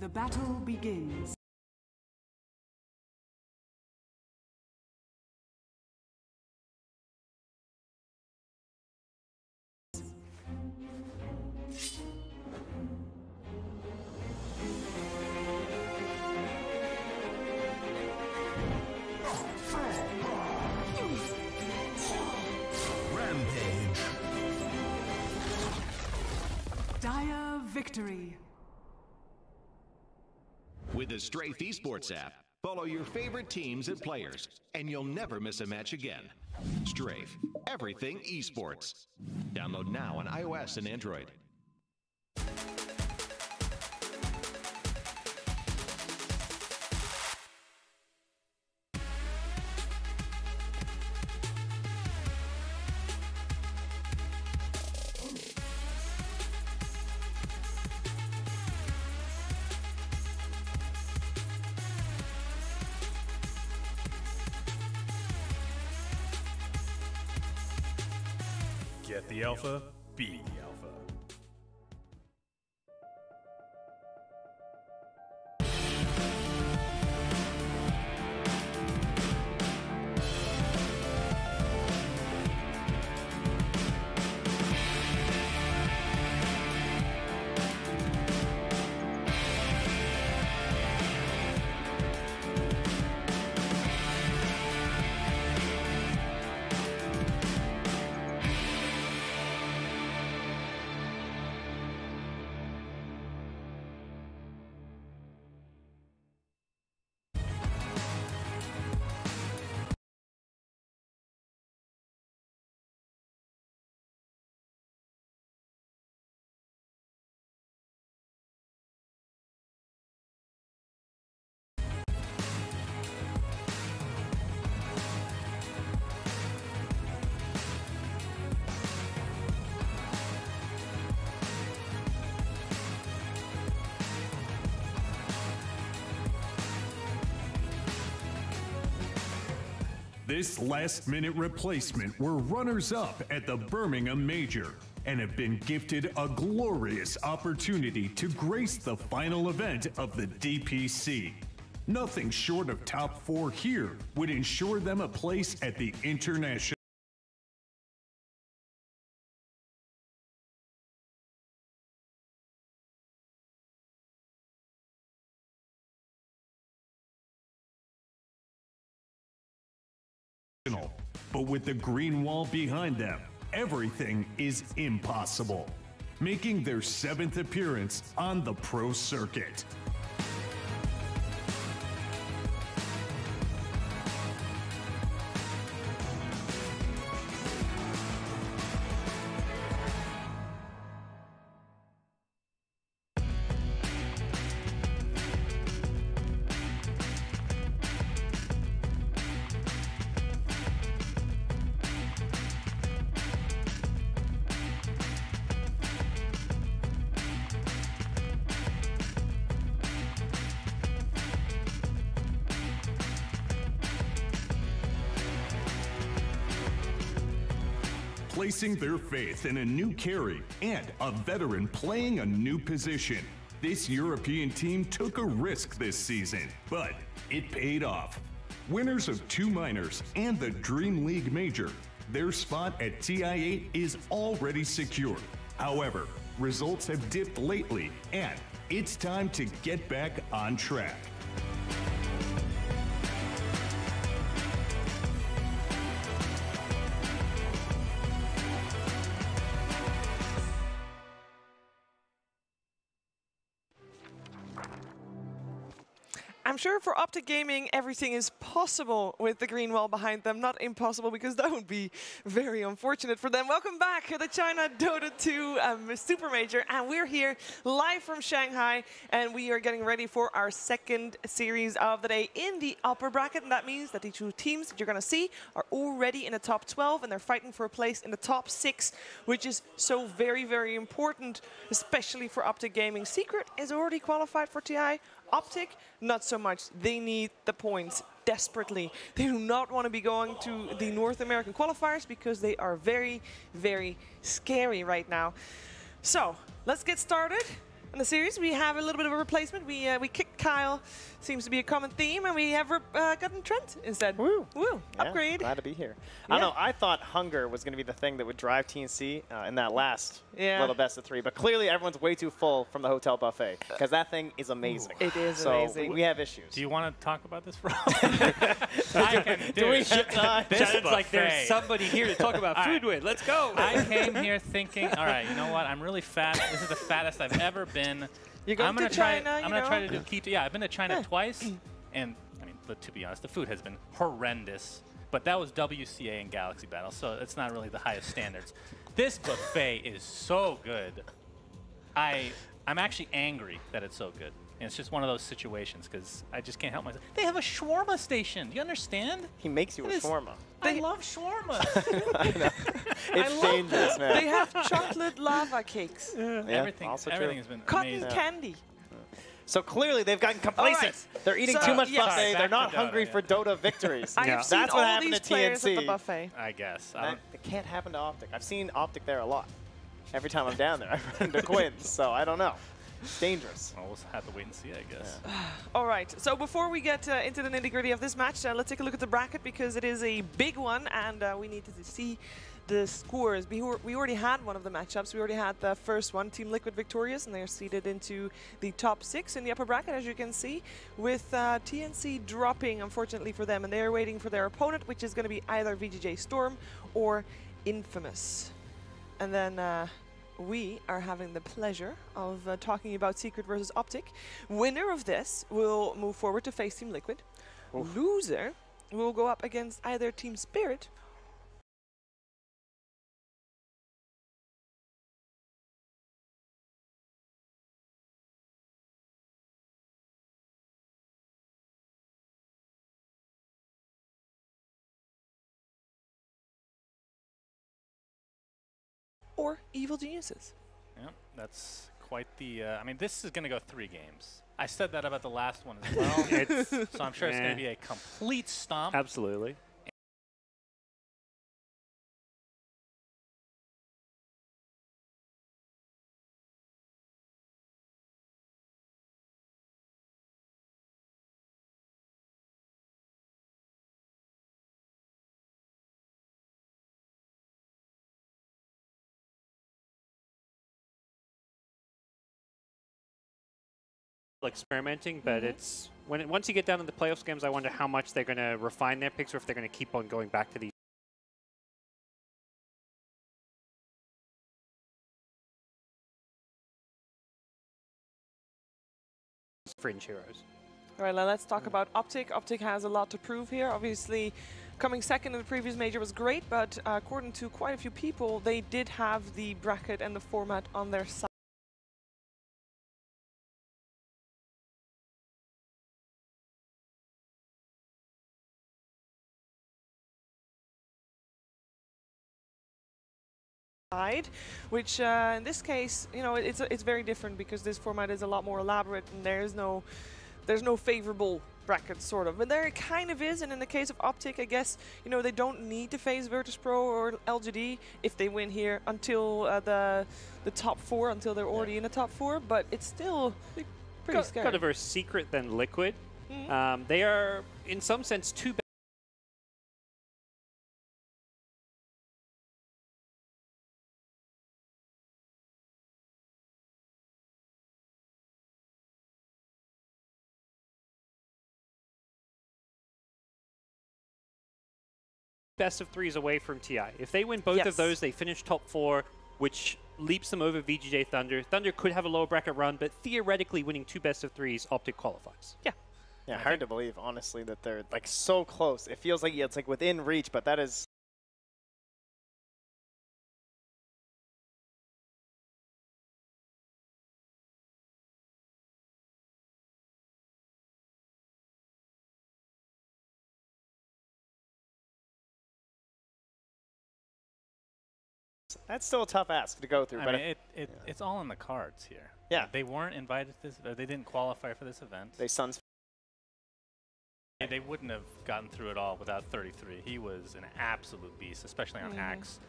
The battle begins. Rampage. Dire victory. With the Strafe Esports app, follow your favorite teams and players, and you'll never miss a match again. Strafe, everything esports. Download now on iOS and Android. Get the alpha, be the alpha. This last-minute replacement were runners-up at the Birmingham Major and have been gifted a glorious opportunity to grace the final event of the DPC. Nothing short of top 4 here would ensure them a place at the international. But with the green wall behind them, everything is impossible, making their 7th appearance on the pro circuit. Placing their faith in a new carry and a veteran playing a new position, this European team took a risk this season, but it paid off. Winners of 2 minors and the Dream League Major, their spot at TI8 is already secure. However, results have dipped lately, and it's time to get back on track. I'm sure for Optic Gaming, everything is possible with the green wall behind them. Not impossible, because that would be very unfortunate for them. Welcome back to the China Dota 2 Super Major. And we're here live from Shanghai. And we are getting ready for our 2nd series of the day in the upper bracket. And that means that the 2 teams that you're going to see are already in the top 12. And they're fighting for a place in the top 6, which is so very, very important, especially for Optic Gaming. Secret is already qualified for TI. Optic, not so much. They need the points desperately. They do not want to be going to the North American qualifiers because they are very, very scary right now. So let's get started. In the series, we have a little bit of a replacement. We kicked Kyle, seems to be a common theme, and we have gotten Trent instead. Woo! Woo! Yeah, Upgrade. glad to be here. Yeah. I don't know. I thought hunger was going to be the thing that would drive TNC in that last little best of 3, but clearly everyone's way too full from the hotel buffet because that thing is amazing. It is so amazing. We have issues. Do you want to talk about this for Do we have time? It's like there's somebody here to talk about food with. Let's go. I came here thinking, all right, you know what? I'm really fat. This is the fattest I've ever been. You're going to China, I'm going to try to do keto. Yeah, I've been to China twice, and I mean, to be honest, the food has been horrendous. But that was WCA and Galaxy Battle, so it's not really the highest standards. This buffet is so good. I'm actually angry that it's so good. And it's just one of those situations because I just can't help myself. They have a shawarma station. Do you understand? He makes you a shawarma. I love shawarma. I know. It's dangerous, man. They have chocolate lava cakes. Yeah, everything also everything true. has been Cotton amazing. candy. So clearly they've gotten complacent. Right. They're eating So, too much yes. buffet. Sorry, They're back not to Dota, hungry yeah. for Dota victories. I have seen That's what all happened these to players at the TNC. buffet. I guess. That can't happen to Optic. I've seen Optic there a lot. Every time I'm down there, I run into Quins, so I don't know. It's dangerous. Well, we'll have to wait and see, I guess. All right, so before we get into the nitty-gritty of this match, let's take a look at the bracket because it is a big one and we need to see the scores. We already had one of the matchups. We already had the first one, Team Liquid victorious, and they are seeded into the top 6 in the upper bracket, as you can see, with TNC dropping, unfortunately for them, and they are waiting for their opponent, which is going to be either VGJ Storm or Infamous. And then we are having the pleasure of talking about Secret versus Optic. Winner of this will move forward to face Team Liquid. Oof. Loser will go up against either Team Spirit or Evil Geniuses. Yeah, that's quite the. I mean, this is going to go 3 games. I said that about the last one as well. So I'm sure it's going to be a complete stomp. Absolutely. Experimenting, but it's once you get down to the playoffs games, I wonder how much they're going to refine their picks or if they're going to keep on going back to these. Fringe heroes. All right, let's talk about Optic. Optic has a lot to prove here. Obviously, coming second in the previous major was great, but according to quite a few people, they did have the bracket and the format on their side. Which in this case, you know, it's very different because this format is a lot more elaborate and there's no favorable bracket sort of, but there it kind of is. And in the case of Optic, I guess, you know, they don't need to face Virtus.pro or LGD if they win here until the top 4, until they're already in the top 4, but it's still pretty scary. Got a very secret than Liquid. They are in some sense too best of 3s away from TI. If they win both of those, they finish top 4, which leaps them over VGJ Thunder. Thunder could have a lower bracket run, but theoretically winning 2 best of 3s, Optic qualifies. Yeah, hard to believe, honestly, that they're like so close. It feels like it's like within reach, but that is. That's still a tough ask to go through. I but mean, it's all in the cards here. Yeah. They weren't invited to this, or they didn't qualify for this event. they Suns. They wouldn't have gotten through it all without 33. He was an absolute beast, especially on Axe.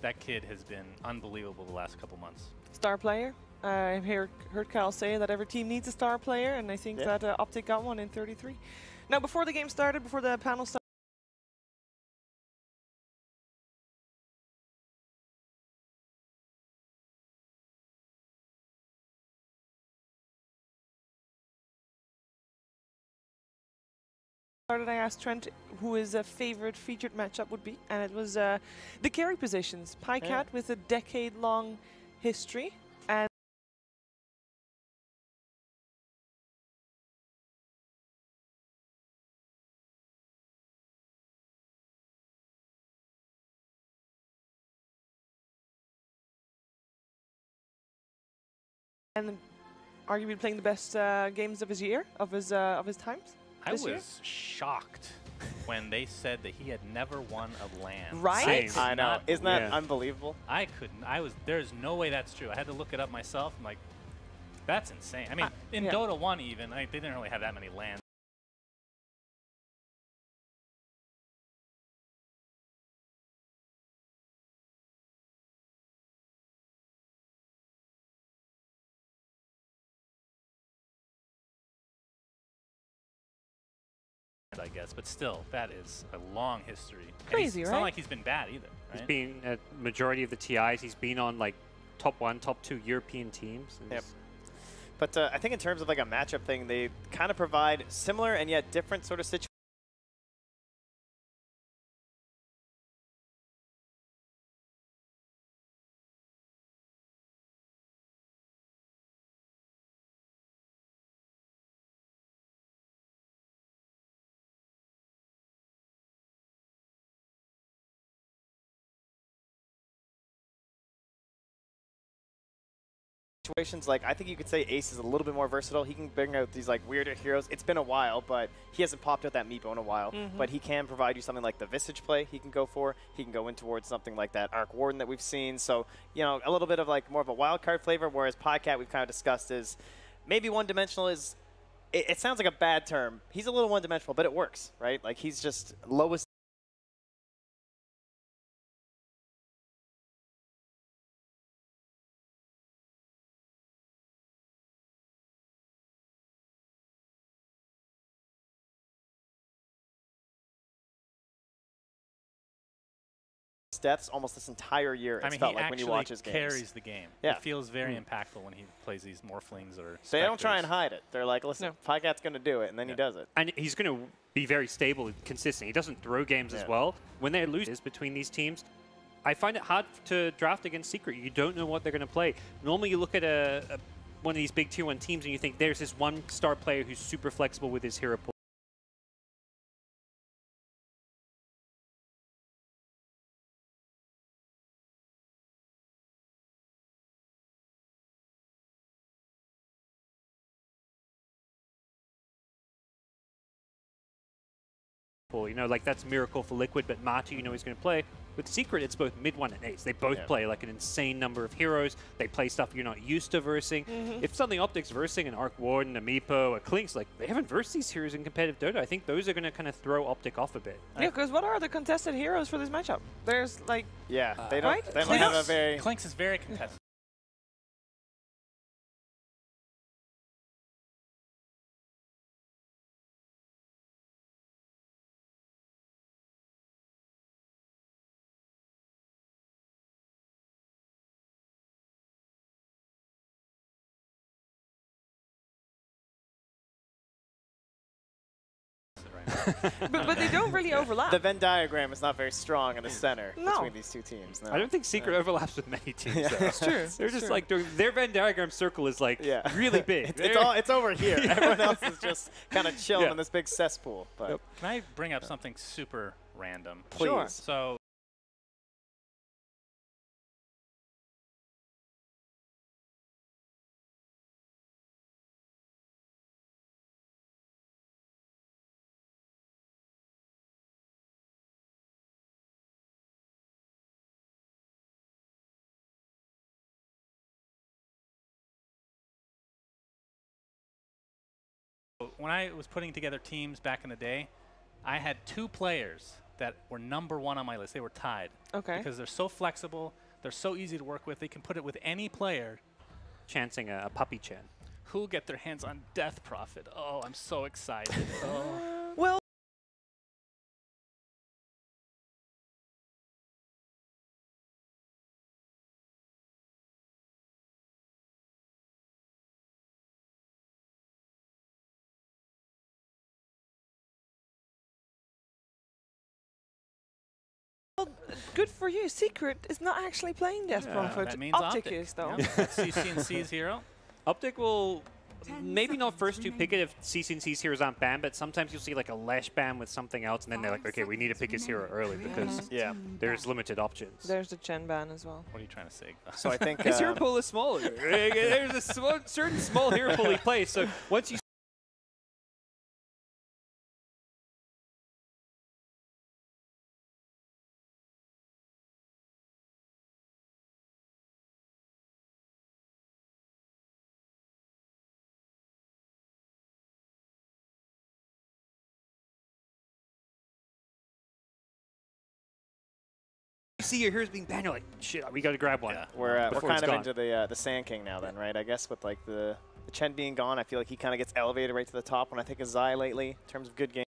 That kid has been unbelievable the last couple months. Star player? I heard Kyle say that every team needs a star player, and I think that Optic got one in 33. Now, before the game started, before the panel started, I asked Trent who his favorite featured matchup would be, and it was the carry positions. PyCat with a decade-long history, and arguably playing the best games of his year, of his times. I was shocked when they said that he had never won a LAN. Right? I know. Isn't that unbelievable? I couldn't. There's no way that's true. I had to look it up myself. I'm like, that's insane. I mean, in Dota 1 even, they didn't really have that many LANs. I guess, but still, that is a long history. Crazy, right? It's not like he's been bad either, right? He's been a majority of the TIs. He's been on like top 1, top 2 European teams. Yep. But I think in terms of like a matchup thing, they kind of provide similar and yet different sort of situations. Like, I think you could say Ace is a little bit more versatile. He can bring out these like weirder heroes. It's been a while, but he hasn't popped out that Meepo in a while. But he can provide you something like the Visage play he can go for. He can go in towards something like that Arc Warden that we've seen. So, you know, a little bit of like more of a wild card flavor, whereas PyCat we've kind of discussed is maybe one-dimensional is, it sounds like a bad term. He's a little one-dimensional, but it works, right? Like, he's just lowest. Deaths almost this entire year. It's felt like when you watch his games. He carries the game. Yeah. It feels very impactful when he plays these Morphlings or They don't try and hide it. They're like, listen, PyCat's going to do it, and then he does it. And he's going to be very stable and consistent. He doesn't throw games as well. When they lose between these teams, I find it hard to draft against Secret. You don't know what they're going to play. Normally you look at one of these big tier 1 teams and you think there's this one star player who's super flexible with his hero pool. You know, like that's Miracle for Liquid, but Matu, you know, he's going to play. With Secret, it's both mid 1 and ace. They both play like an insane number of heroes. They play stuff you're not used to versing. If something Optic's versing, an Arc Warden, a Meepo, a Klinks, like they haven't versed these heroes in competitive Dota. I think those are going to kind of throw Optic off a bit. Yeah, because what are the contested heroes for this matchup? There's like... Yeah, they don't, right? they don't have a very... Klinks is very contested. but they don't really overlap. The Venn diagram is not very strong in the center between these two teams. No. I don't think Secret overlaps with many teams. That's true. They're just like their Venn diagram circle is like really big. It's over here. Everyone else is just kind of chilling in this big cesspool. But Can I bring up something super random? Please. Sure. So when I was putting together teams back in the day, I had 2 players that were #1 on my list. They were tied. Okay. Because they're so flexible, they're so easy to work with. They can put it with any player, chancing a puppy chan. Who'll get their hands on Death Prophet? Oh, I'm so excited. Oh. Well, good for you. Secret is not actually playing Death Prophet. That means Optic is, though. Yep, that's CCNC's hero. Optic will 10 maybe not seconds first to pick it remaining. if CCNC's heroes aren't banned, but sometimes you'll see like a Lash ban with something else, and then they're like, okay, we need to pick his hero early because Yeah. there's limited options. There's the Chen ban as well. What are you trying to say? So I think His hero pool is smaller. There's a certain small hero pool he plays, so once you see your heroes being banned, you're like, shit, we got to grab one. Yeah. we're before kind it's of gone. into the Sand King now then, right? I guess with like the Chen being gone, I feel like he kind of gets elevated right to the top when I think of Zai lately in terms of good games.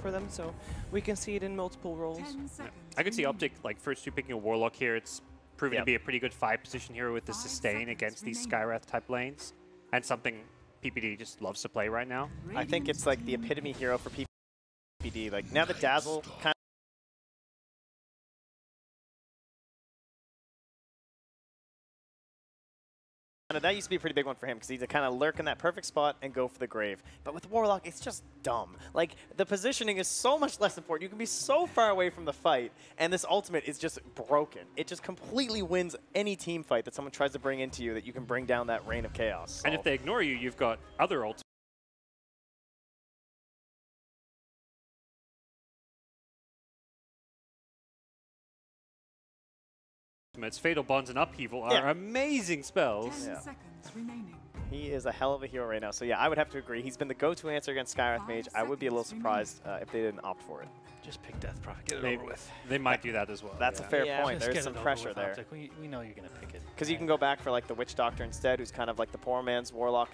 For them, so we can see it in multiple roles. 10 seconds I could see remaining. Optic like first two picking a Warlock here. It's proven to Yep. be a pretty good 5-position hero with the 5 sustain seconds against these remaining. Skywrath type lanes, and something PPD just loves to play right now. I think it's like the epitome hero for PPD. Like now the Dazzle kind of, that used to be a pretty big one for him because he'd kind of lurk in that perfect spot and go for the grave. But with Warlock, it's just dumb. Like the positioning is so much less important. You can be so far away from the fight, and this ultimate is just broken. It just completely wins any team fight that someone tries to bring into you that you can bring down that reign of chaos. And if they ignore you, you've got other ultimates. Fatal Bonds and Upheaval are Yeah. amazing 10 spells. seconds remaining. He is a hell of a hero right now. So yeah, I would have to agree. He's been the go-to answer against Skywrath Mage. I would be a little surprised if they didn't opt for it. Just pick Death Prophet. Get it They, over with. they might do that as well. That's yeah. a fair Yeah. point. Just There's get some it over pressure with, there. Optic. We know you're going to pick it. Because you can go back for like the Witch Doctor instead, who's kind of like the poor man's Warlock.